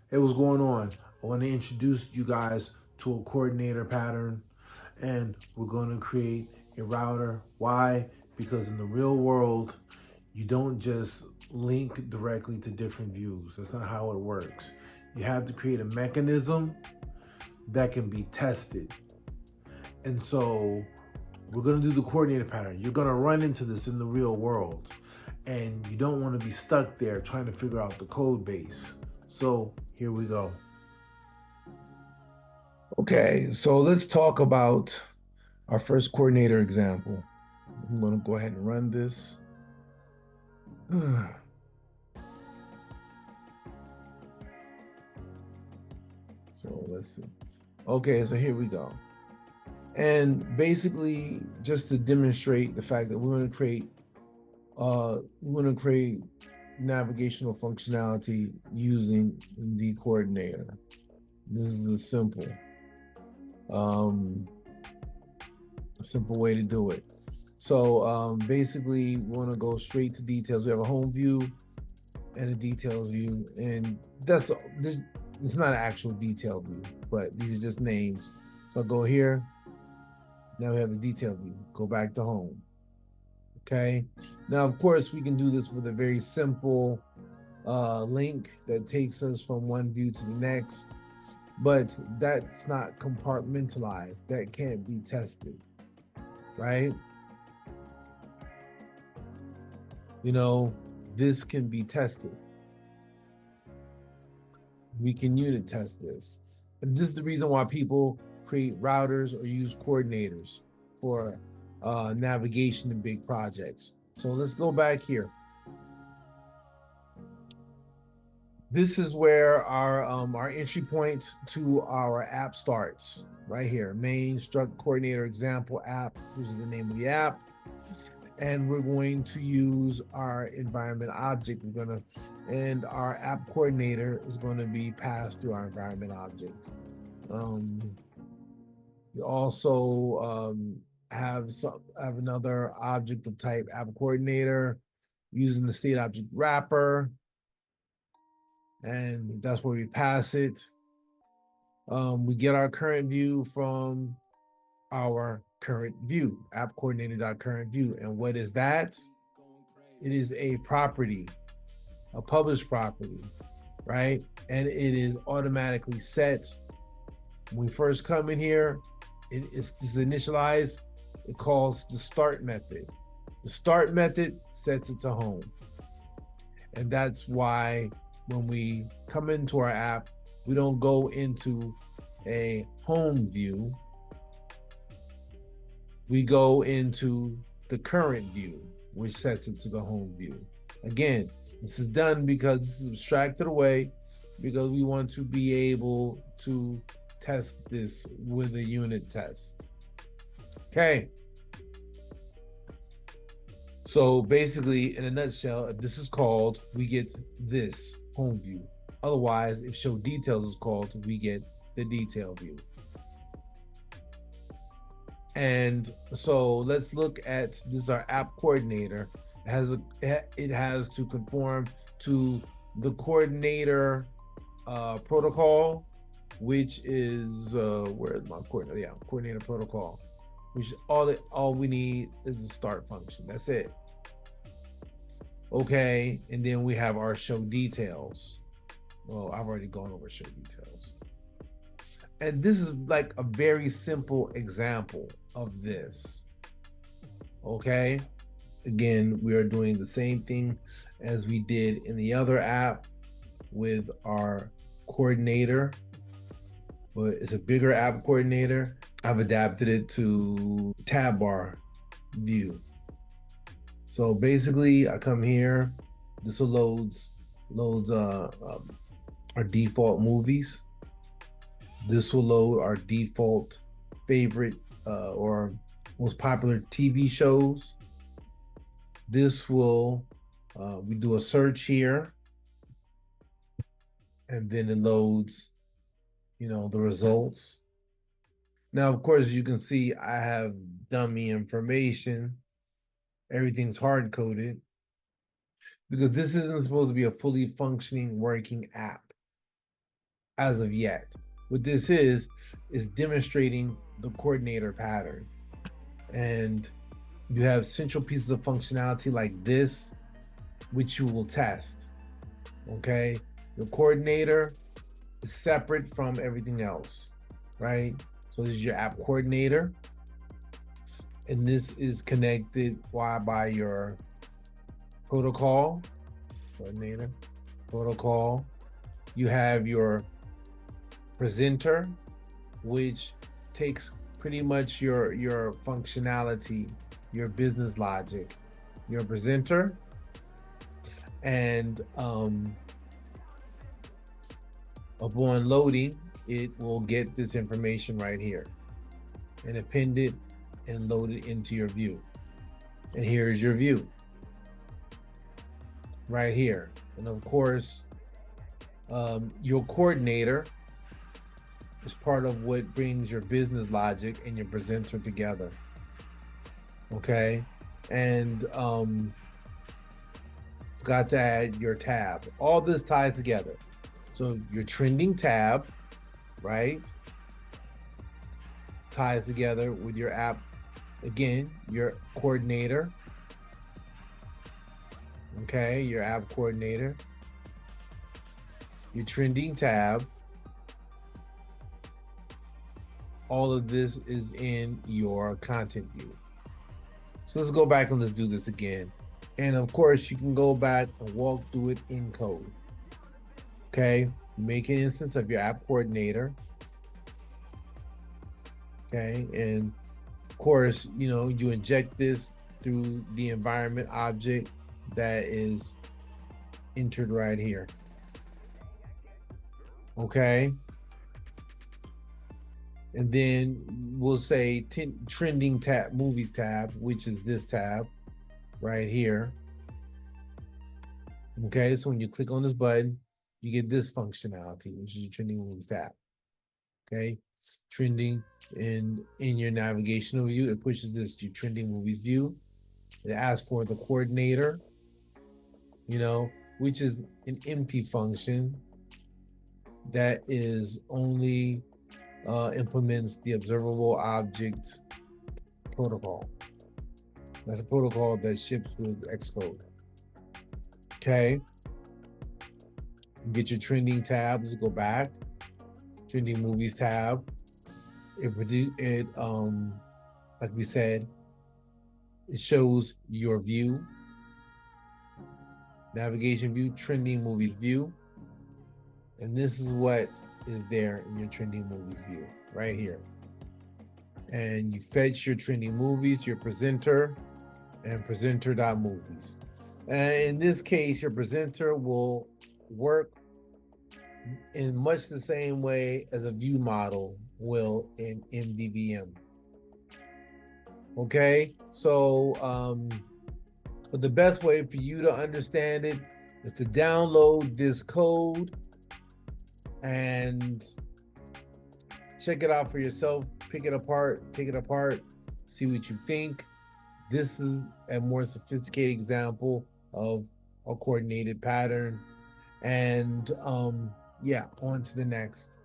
Hey, what's going on? I want to introduce you guys to a coordinator pattern, and we're going to create a router. Why? Because in the real world, you don't just link directly to different views. That's not how it works. You have to create a mechanism that can be tested. And so we're going to do the coordinator pattern. You're going to run into this in the real world, and you don't want to be stuck there trying to figure out the code base. So here we go. Okay, so let's talk about our first coordinator example. I'm going to go ahead and run this. So let's see. Okay, so here we go. And basically, just to demonstrate the fact that we're going to create navigational functionality using the coordinator. This is um, a simple way to do it. So basically, we want to go straight to details. We have a home view and a details view, and this. It's not an actual detail view, but these are just names. So I'll go here. Now we have the detail view. Go back to home. Okay. Now, of course, we can do this with a very simple link that takes us from one view to the next, but that's not compartmentalized. That can't be tested, right? You know, this can be tested. We can unit test this. And this is the reason why people create routers or use coordinators for navigation in big projects. So let's go back here. This is where our entry point to our app starts, right here. Main struct coordinator example app, which is the name of the app. And we're going to use our environment object. And our app coordinator is going to be passed through our environment object. We also have another object of type app coordinator using the state object wrapper, and that's where we pass it. We get our current view from our current view, app coordinator.current view. And what is that? It is a property, a published property, right? And it is automatically set. When we first come in here, it's initialized. It calls the start method. The start method sets it to home. And that's why when we come into our app, we don't go into a home view. We go into the current view, which sets it to the home view. Again, this is done because this is abstracted away because we want to be able to test this with a unit test. Okay. So basically, in a nutshell, if this is called, we get this home view. Otherwise, if show details is called, we get the detail view. And so let's look at this is our app coordinator. It has to conform to the coordinator protocol, which is where's my coordinator? Yeah, coordinator protocol. Which all we need is the start function. That's it. Okay, and then we have our show details. Well, I've already gone over show details. And this is like a very simple example of this. Okay, again, we are doing the same thing as we did in the other app with our coordinator, but it's a bigger app coordinator. I've adapted it to tab bar view. So basically, I come here. This will loads our default movies. This will load our default favorite or most popular TV shows. This will we do a search here, and then it loads, the results. Now, of course, you can see I have dummy information. Everything's hard coded because this isn't supposed to be a fully functioning working app. as of yet. What this is demonstrating the coordinator pattern. And you have central pieces of functionality like this, which you will test. Okay. Your coordinator is separate from everything else, right? So this is your app coordinator. And this is connected by your protocol, coordinator, protocol. You have your presenter, which takes pretty much your functionality, your business logic, your presenter, and upon loading, it will get this information right here and append it and load it into your view. And here's your view right here. And of course, your coordinator is part of what brings your business logic and your presenter together. Okay. And got to add your tab. All this ties together. So your trending tab, right, ties together with your app. Again, your coordinator. Okay, your app coordinator. Your trending tab. All of this is in your content view. So let's go back and let's do this again. And of course, you can go back and walk through it in code. Okay, make an instance of your app coordinator. Okay, and of course, you inject this through the environment object that is entered right here. Okay. And then we'll say trending tab, movies tab, which is this tab right here. Okay, so when you click on this button, you get this functionality, which is your trending movies tab. Okay, trending in your navigational view, it pushes this to trending movies view. It asks for the coordinator, which is an empty function that is only implements the observable object protocol. That's a protocol that ships with Xcode. Okay. Get your trending tabs, go back. Trending movies tab. Like we said, it shows your view. Navigation view, trending movies view. And this is what is there in your trending movies view right here. And you fetch your trending movies, your presenter, and presenter.movies. And in this case, your presenter will work in much the same way as a view model will in MVVM. Okay, so but the best way for you to understand it is to download this code and check it out for yourself. Pick it apart, take it apart, see what you think. This is a more sophisticated example of a coordinated pattern. And yeah, on to the next.